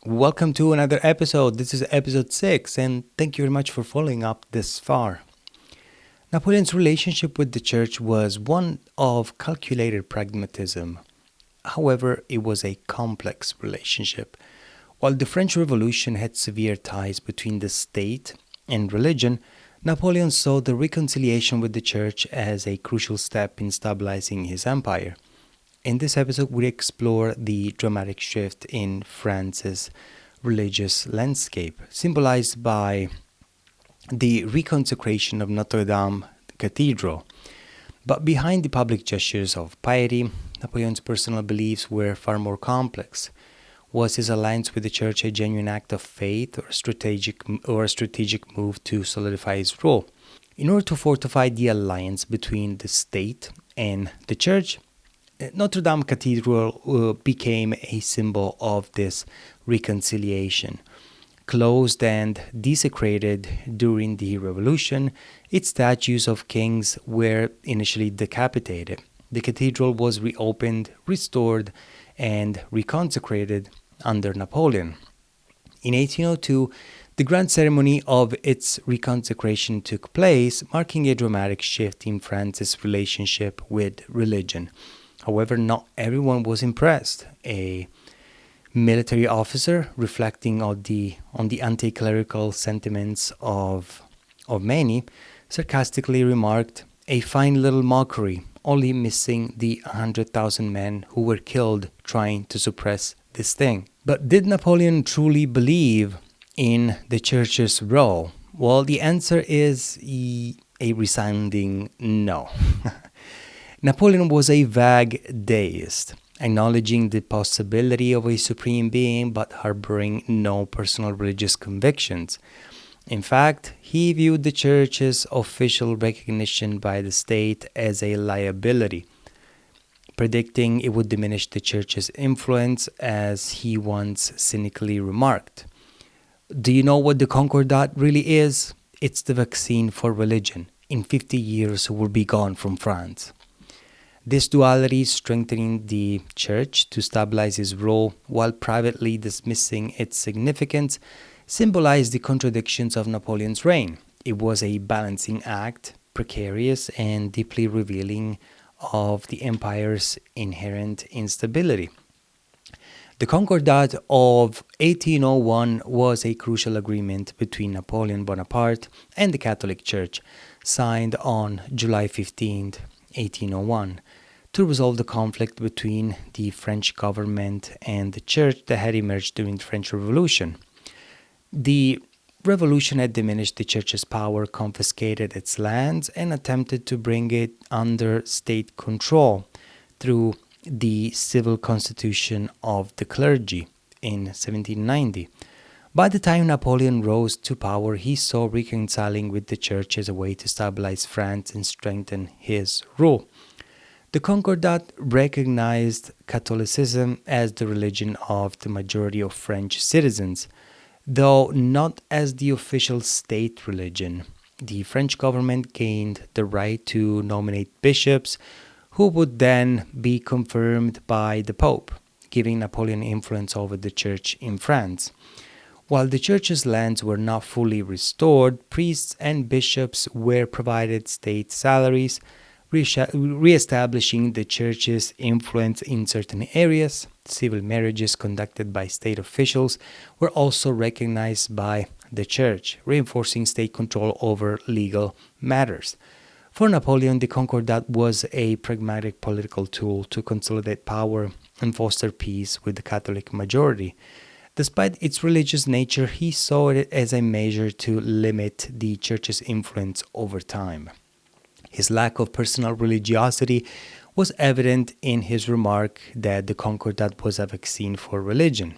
Welcome to another episode. This is episode 6, and thank you very much for following up this far. Napoleon's relationship with the church was one of calculated pragmatism. However, it was a complex relationship. While the French Revolution had severe ties between the state and religion, Napoleon saw the reconciliation with the church as a crucial step in stabilizing his empire. In this episode, we explore the dramatic shift in France's religious landscape, symbolized by the reconsecration of Notre Dame Cathedral. But behind the public gestures of piety, Napoleon's personal beliefs were far more complex. Was his alliance with the church a genuine act of faith or a strategic move to solidify his rule? In order to fortify the alliance between the state and the church, Notre Dame Cathedral became a symbol of this reconciliation. Closed and desecrated during the Revolution, its statues of kings were initially decapitated. The cathedral was reopened, restored, and reconsecrated under Napoleon. In 1802, the grand ceremony of its reconsecration took place, marking a dramatic shift in France's relationship with religion. However, not everyone was impressed. A military officer, reflecting on the anti-clerical sentiments of many, sarcastically remarked, "A fine little mockery, only missing the 100,000 men who were killed trying to suppress this thing." But did Napoleon truly believe in the church's role? Well, the answer is a resounding no. Napoleon was a vague deist, acknowledging the possibility of a supreme being but harboring no personal religious convictions. In fact, he viewed the church's official recognition by the state as a liability, predicting it would diminish the church's influence, as he once cynically remarked. Do you know what the Concordat really is? It's the vaccine for religion. In 50 years, it will be gone from France. This duality, strengthening the church to stabilize his role while privately dismissing its significance, symbolized the contradictions of Napoleon's reign. It was a balancing act, precarious and deeply revealing of the empire's inherent instability. The Concordat of 1801 was a crucial agreement between Napoleon Bonaparte and the Catholic Church, signed on July 15, 1801. To resolve the conflict between the French government and the church that had emerged during the French Revolution. The revolution had diminished the church's power, confiscated its lands, and attempted to bring it under state control through the civil constitution of the clergy in 1790. By the time Napoleon rose to power, he saw reconciling with the church as a way to stabilize France and strengthen his rule. The Concordat recognized Catholicism as the religion of the majority of French citizens, though not as the official state religion. The French government gained the right to nominate bishops, who would then be confirmed by the Pope, giving Napoleon influence over the church in France. While the church's lands were not fully restored, priests and bishops were provided state salaries, re-establishing the church's influence in certain areas. Civil marriages conducted by state officials were also recognized by the church, reinforcing state control over legal matters. For Napoleon, the Concordat was a pragmatic political tool to consolidate power and foster peace with the Catholic majority. Despite its religious nature, he saw it as a measure to limit the church's influence over time. His lack of personal religiosity was evident in his remark that the Concordat was a vaccine for religion.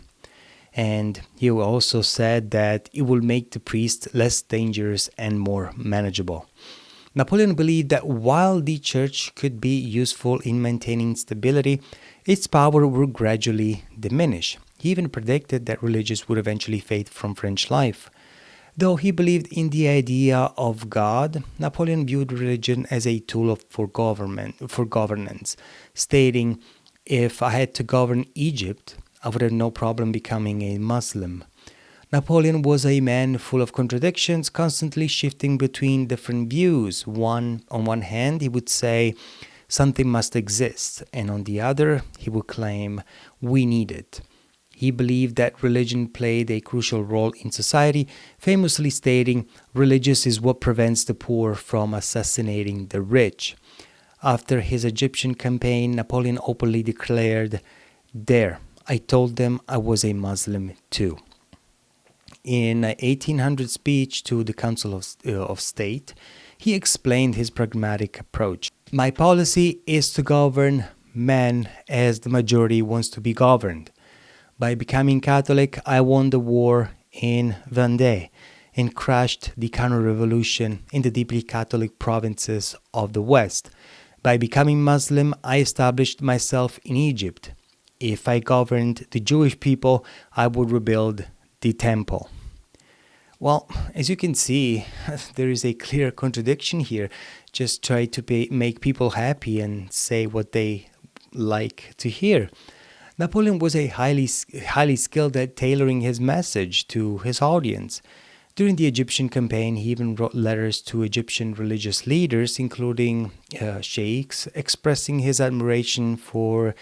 And he also said that it will make the priest less dangerous and more manageable. Napoleon believed that while the church could be useful in maintaining stability, its power would gradually diminish. He even predicted that religions would eventually fade from French life. Though he believed in the idea of God, Napoleon viewed religion as a tool for governance, stating, "If I had to govern Egypt, I would have no problem becoming a Muslim. Napoleon was a man full of contradictions, constantly shifting between different views. On one hand, he would say something must exist, and on the other, he would claim we need it. He believed that religion played a crucial role in society, famously stating, "Religious is what prevents the poor from assassinating the rich." After his Egyptian campaign, Napoleon openly declared, "There, I told them I was a Muslim too." In an 1800 speech to the Council of State, he explained his pragmatic approach. "My policy is to govern men as the majority wants to be governed. By becoming Catholic, I won the war in Vendée and crushed the counter-revolution in the deeply Catholic provinces of the West. By becoming Muslim, I established myself in Egypt. If I governed the Jewish people, I would rebuild the temple." Well, as you can see, there is a clear contradiction here. Just try to make people happy and say what they like to hear. Napoleon was a highly skilled at tailoring his message to his audience. During the Egyptian campaign, he even wrote letters to Egyptian religious leaders, including sheikhs, expressing his admiration for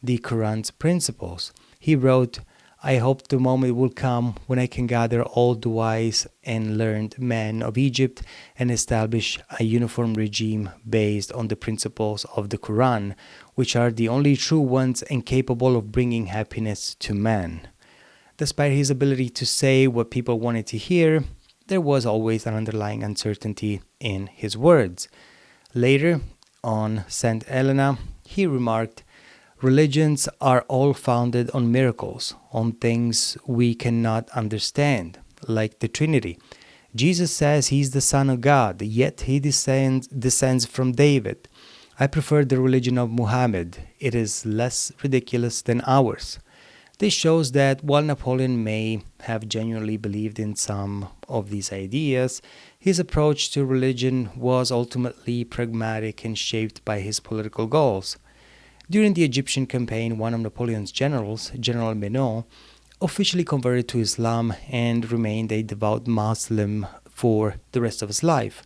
the Quran's principles. He wrote, "I hope the moment will come when I can gather all the wise and learned men of Egypt and establish a uniform regime based on the principles of the Quran, which are the only true ones and capable of bringing happiness to man." Despite his ability to say what people wanted to hear, there was always an underlying uncertainty in his words. Later, on St. Helena, he remarked, "Religions are all founded on miracles, on things we cannot understand, like the Trinity. Jesus says he's the Son of God, yet he descends from David. I prefer the religion of Muhammad. It is less ridiculous than ours." This shows that while Napoleon may have genuinely believed in some of these ideas, his approach to religion was ultimately pragmatic and shaped by his political goals. During the Egyptian campaign, one of Napoleon's generals, General Menot, officially converted to Islam and remained a devout Muslim for the rest of his life.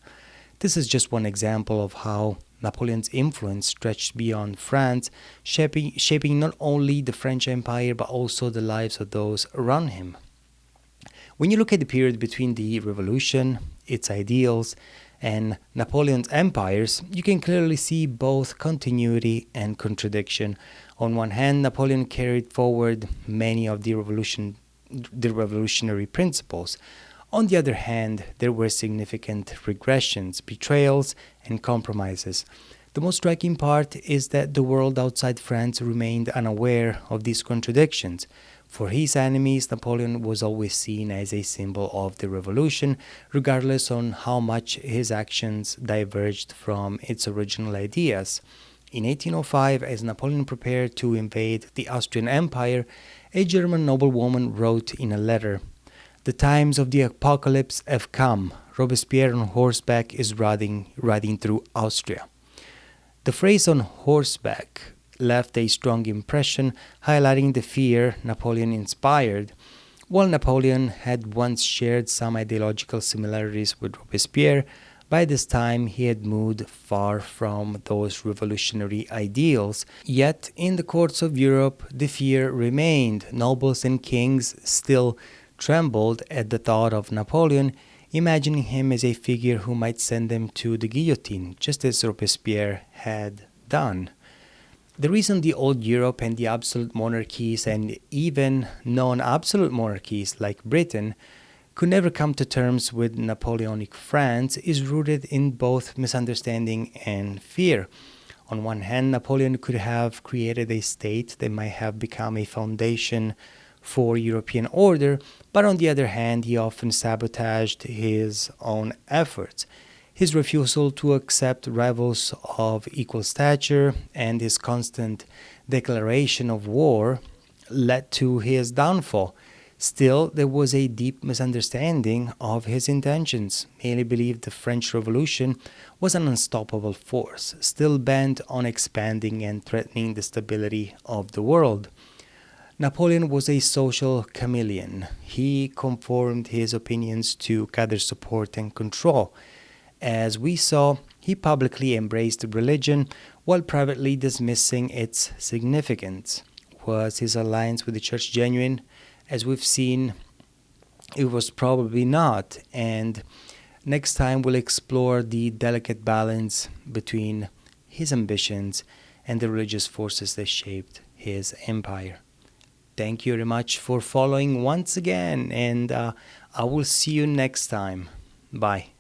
This is just one example of how Napoleon's influence stretched beyond France, shaping not only the French Empire but also the lives of those around him. When you look at the period between the Revolution, its ideals, and Napoleon's empires, you can clearly see both continuity and contradiction. On one hand, Napoleon carried forward many of the revolutionary principles. On the other hand, there were significant regressions, betrayals, and compromises. The most striking part is that the world outside France remained unaware of these contradictions. For his enemies, Napoleon was always seen as a symbol of the revolution, regardless on how much his actions diverged from its original ideas. In 1805, as Napoleon prepared to invade the Austrian Empire, a German noblewoman wrote in a letter, "The times of the apocalypse have come. Robespierre on horseback is riding through Austria." The phrase "on horseback" left a strong impression, highlighting the fear Napoleon inspired. While Napoleon had once shared some ideological similarities with Robespierre, by this time he had moved far from those revolutionary ideals. Yet, in the courts of Europe, the fear remained. Nobles and kings still trembled at the thought of Napoleon, imagining him as a figure who might send them to the guillotine, just as Robespierre had done. The reason the old Europe and the absolute monarchies and even non-absolute monarchies like Britain could never come to terms with Napoleonic France is rooted in both misunderstanding and fear. On one hand, Napoleon could have created a state that might have become a foundation for European order, but on the other hand, he often sabotaged his own efforts. His refusal to accept rivals of equal stature and his constant declaration of war led to his downfall. Still, there was a deep misunderstanding of his intentions. He believed the French Revolution was an unstoppable force, still bent on expanding and threatening the stability of the world. Napoleon was a social chameleon. He conformed his opinions to gather support and control. As we saw, he publicly embraced religion while privately dismissing its significance. Was his alliance with the church genuine? As we've seen, it was probably not. And next time we'll explore the delicate balance between his ambitions and the religious forces that shaped his empire. Thank you very much for following once again, and I will see you next time. Bye.